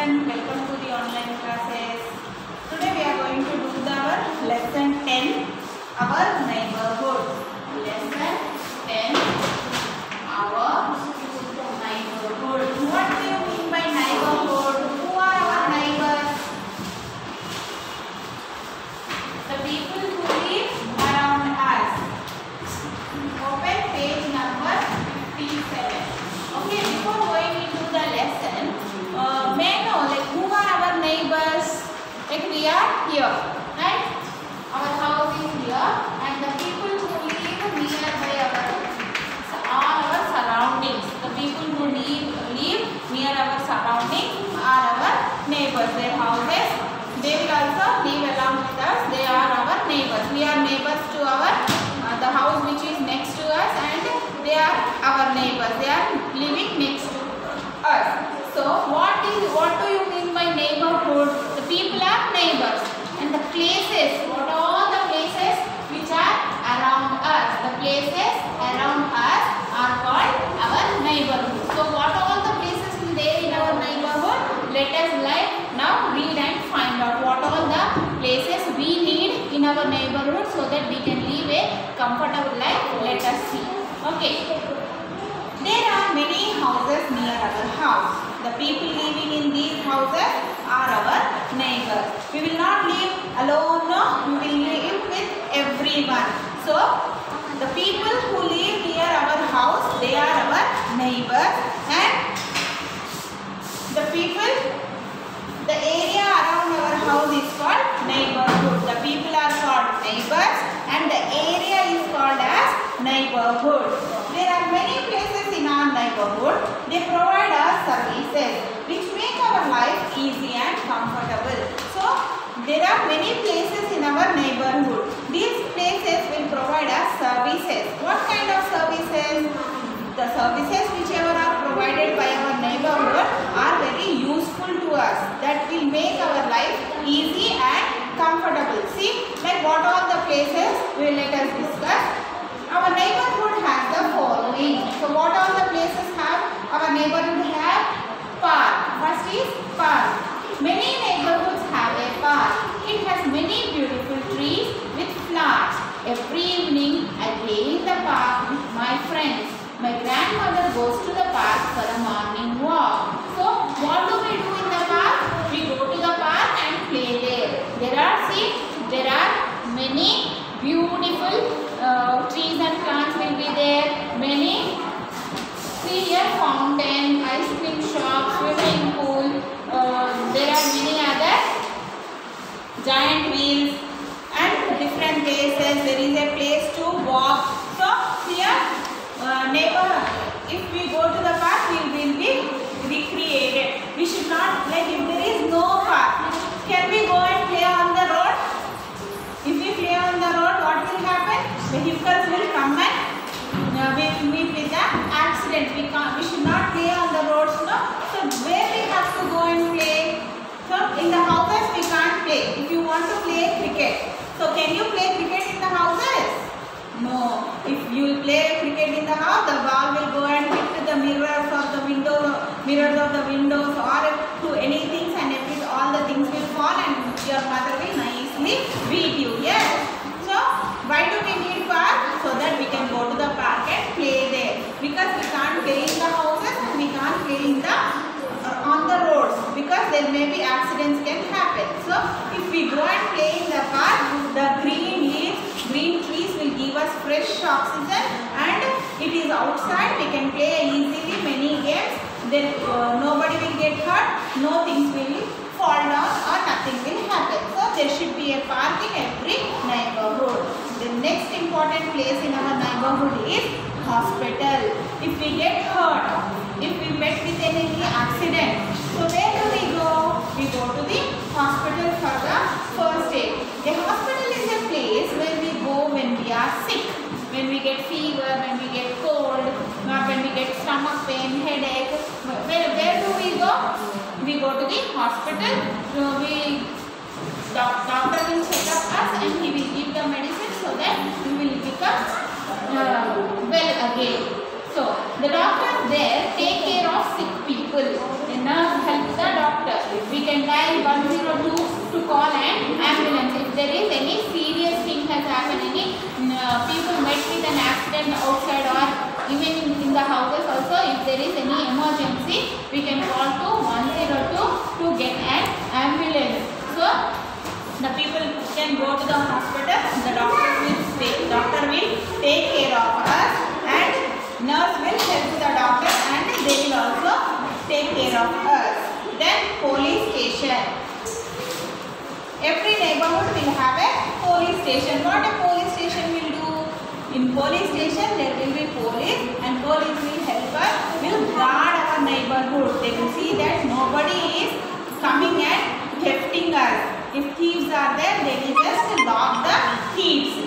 everyone, welcome to the online classes. Today we are going to do our lesson 10, our neighborhood. Lesson 10, our neighborhood. What do you mean by neighborhood? Who are our neighbors? The people who live around us. Open page number 57. Okay, before going into the lesson, may I know like who are our neighbors? Like we are here, right? Our house is here, and the people who live nearby all our surroundings. The people who live near our surroundings are our neighbors. Their houses, they will also live along with us. They are our neighbors. We are neighbors to our the house which is next to us, and they are our neighbors. They are living next to us. So what do you mean by neighborhood? The people are neighbors, and the places, what are all the places which are around us? The places around us are called our neighborhood. So what are all the places there in our neighborhood? Let us now read and find out what all the places we need in our neighborhood so that we can live a comfortable life. Let us see. Okay. There are many houses near our house. The people living in these houses are our neighbors. We will not live alone, no. We will live with everyone. So, the people who live near our house, they are our neighbors, and the area around our house is called neighborhood. The people are called neighbors, and the area is called as neighborhood. There are many places in our neighborhood. They provide us services which make our life easy and comfortable. So, there are many places in our neighborhood. These places will provide us services. What kind of services? The services whichever are provided by our neighborhood are very useful to us. That will make our life easy and comfortable. See, like what are the places? Let us discuss. Our neighborhood has the following. So what all the places have? Our neighborhood have park. First is park. Many neighborhoods have a park. It has many beautiful trees with flowers. Every evening I play in the park with my friends. My grandmother goes to the park for a morning walk. So what do we do in the park? We go to the park and play there. There are many beautiful trees and plants will be there. Many fountain, ice cream shop, swimming pool. There are many other giant wheels and different places. There is a place to walk. So here if we go to the park, we will be recreated. We should not, like if there is no park, can we go and play on the road? If we play on the road, what will happen? Vehicles will come and we will meet with an accident. We should not play on the roads, no? So where we have to go and play? So in the houses we can't play. If you want to play cricket, so can you play cricket in the houses? No. If you play cricket in the house, the ball will go and hit the mirrors of the windows or to anything, and all the things will fall and your mother will nicely beat you. Yes. So why do we need park? So that we can go to the park and play there. Because we can't play in the houses and we can't play in the on the roads, because there may be accidents can happen. So if we go and play in the park, the green leaves, green trees will give us fresh oxygen, and it is outside. We can play easily many games. Then nobody will get hurt. No things will fall down or nothing will happen. So there should be a park in every neighborhood. The next important place in our neighborhood is hospital. If we get hurt, if we met with any accident, so where do we go? We go to the hospital for the first aid. The hospital is a place where we go when we are sick. When we get fever, when we get cold, when we get stomach pain, headache. Where do we go? We go to the hospital. Doctor will check up us and he will give the medicine so that we will become well again. So the doctors there take care of sick people. The nurse helps the doctor. can dial 102 to call an ambulance. If there is any serious thing has happened, any people met with an accident outside or even in the houses also, if there is any emergency, we can call to 102 to get an ambulance. So the people can go to the hospital, the doctor will take care of us, and nurse will help the doctor, and they will also take care of us. Then police station. Every neighborhood will have a police station. What a police station will do? In police station there will be police, and police will help us, will guard our neighborhood. They will see that nobody is coming and thefting us. If thieves are there, they will just lock the thieves.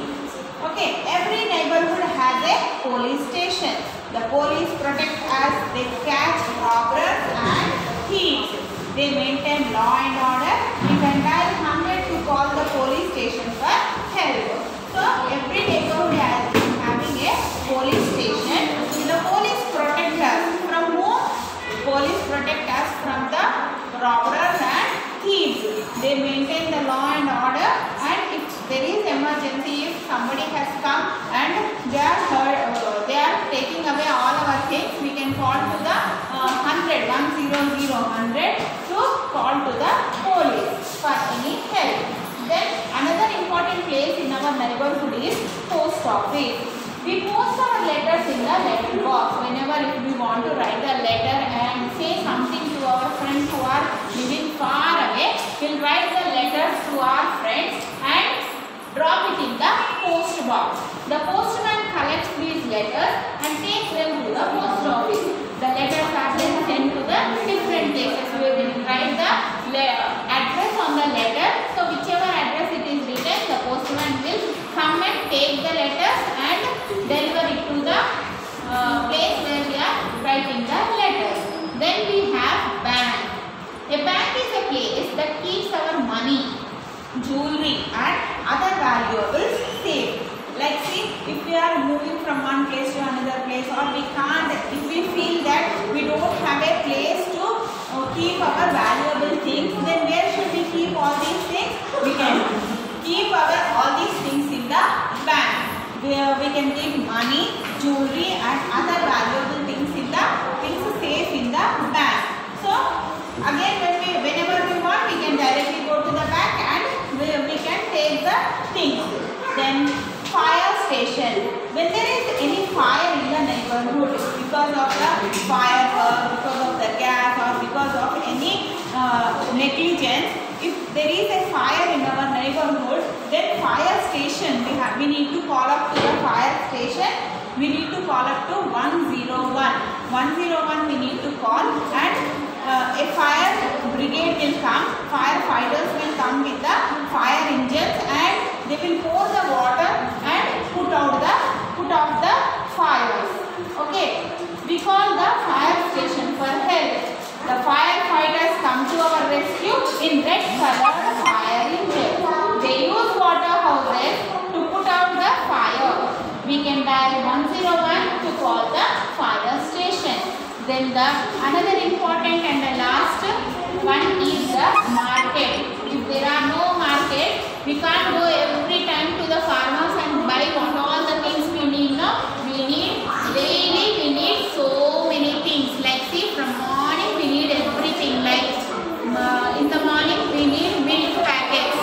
Okay, every neighborhood has a police station. The police protect us, they catch robbers and thieves. They maintain law and order. We can dial 100 to call the police station for help. So every neighborhood has been having a police station. The police protect us from whom? Police protect us from the robbers and thieves. They maintain the law and order, and if there is emergency, if somebody has come and they are taking away all our things, we can call to the 100 to call to the police for any help. Then another important place in our neighborhood is post office. We post our letters in the letter box. Whenever if we want to write a letter and say something to our friends who are living far away, we'll write the letters to our friends and drop it in the post box. The postman collects these letters and takes them to the post office. The letters are then sent to the different places. We will write the address on the letter. So whichever address it is written, the postman will come and take the letters and deliver it to the place where we are writing the letters. Then we have bank. A bank is a place that keeps our money, jewelry and other valuables safe. Like see, if we are moving from one place to another place, or we can't, if we feel that we don't have a place to keep our valuable things, then where should we keep all these things? We can keep all these things in the bank. Where we can keep money, jewelry and other valuable things safe in the bank. So again, whenever we want, we can directly go to the bank and we can take the things. Then fire station. When there is any fire in the neighborhood because of the firework, because of the gas, or because of any negligence, if there is a fire in our neighborhood, then fire station we need to call up to the fire station. We need to call up to 101. 101 we need to call, and a fire brigade will come. Firefighters will come with the fire engines, and they will pour the water and put off the fires. Okay, we call the fire station for help. The firefighters come to our rescue in red colored fire engines. They use water hoses to put out the fire. We can dial 101 to call the fire station. Then another important and the last one is the market. If there are no market, we can't go every time to the farmers and buy all the things we need. No, we need daily. We need so many things. Like see, from morning we need everything. Like in the morning we need milk packets.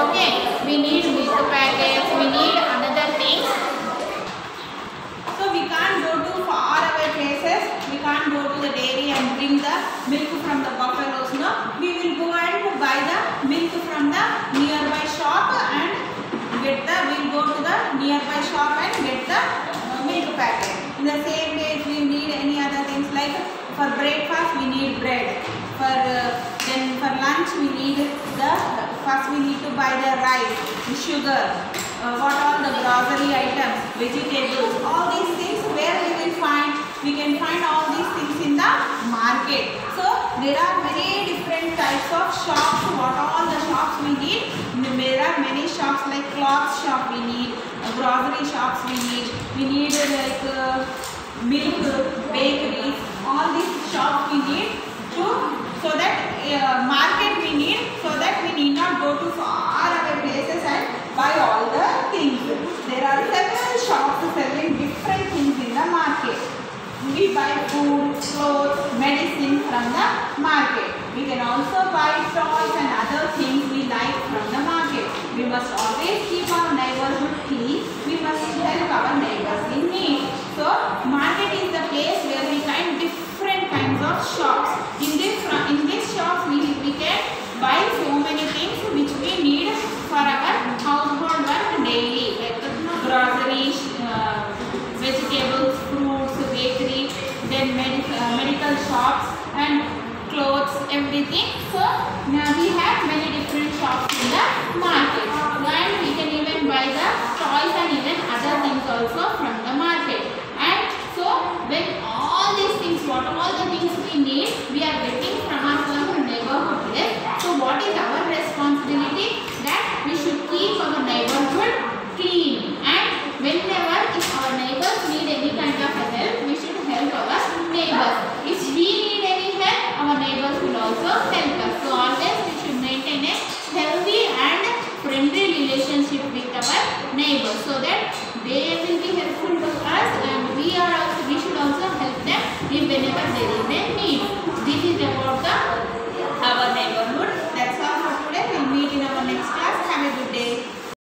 Okay, we need milk packets. We need another things. So we can't go to far away places. We can't go to the dairy and bring the milk from the buffaloes. No, we will go and buy the milk from the nearby shop and we'll go to the nearby shop and get the milk packet. In the same way, if we need any other things, like for breakfast we need bread. Then for lunch we need first we need to buy the rice, the sugar, what all the grocery items, vegetables, all these things where we will find. We can find all these things in the market. So there are many different types of shops. What all the shops we need? There are many shops like cloth shop we need, grocery shops we need like milk, bakeries. All these shops we need so that market we far away places and buy all the things. There are several shops selling different things in the market. We buy food, clothes, medicine from the market. We can also buy toys and other things we like from the market. We must always keep our neighborhood clean. We must help our neighbors in need. So, market is the place where we find different kinds of shops. In this shop, we can buy so many things which we need for our household work daily, like groceries, vegetables, fruits, bakery, then medical shops and clothes, everything. So now we have many different shops in the market, and we can even buy the toys and even other things also from the market. And so when all these things, what all the things we need, we are getting from our neighborhood place. So what is our responsibility? That we should keep our neighborhood clean, and whenever if our neighbors need any kind of help, we should help our neighbors. If we need any help, our neighbors will also help us. So always we should maintain a healthy and friendly relationship with our neighbors, so that they will be helpful to us, and we should also help them if whenever there is a need.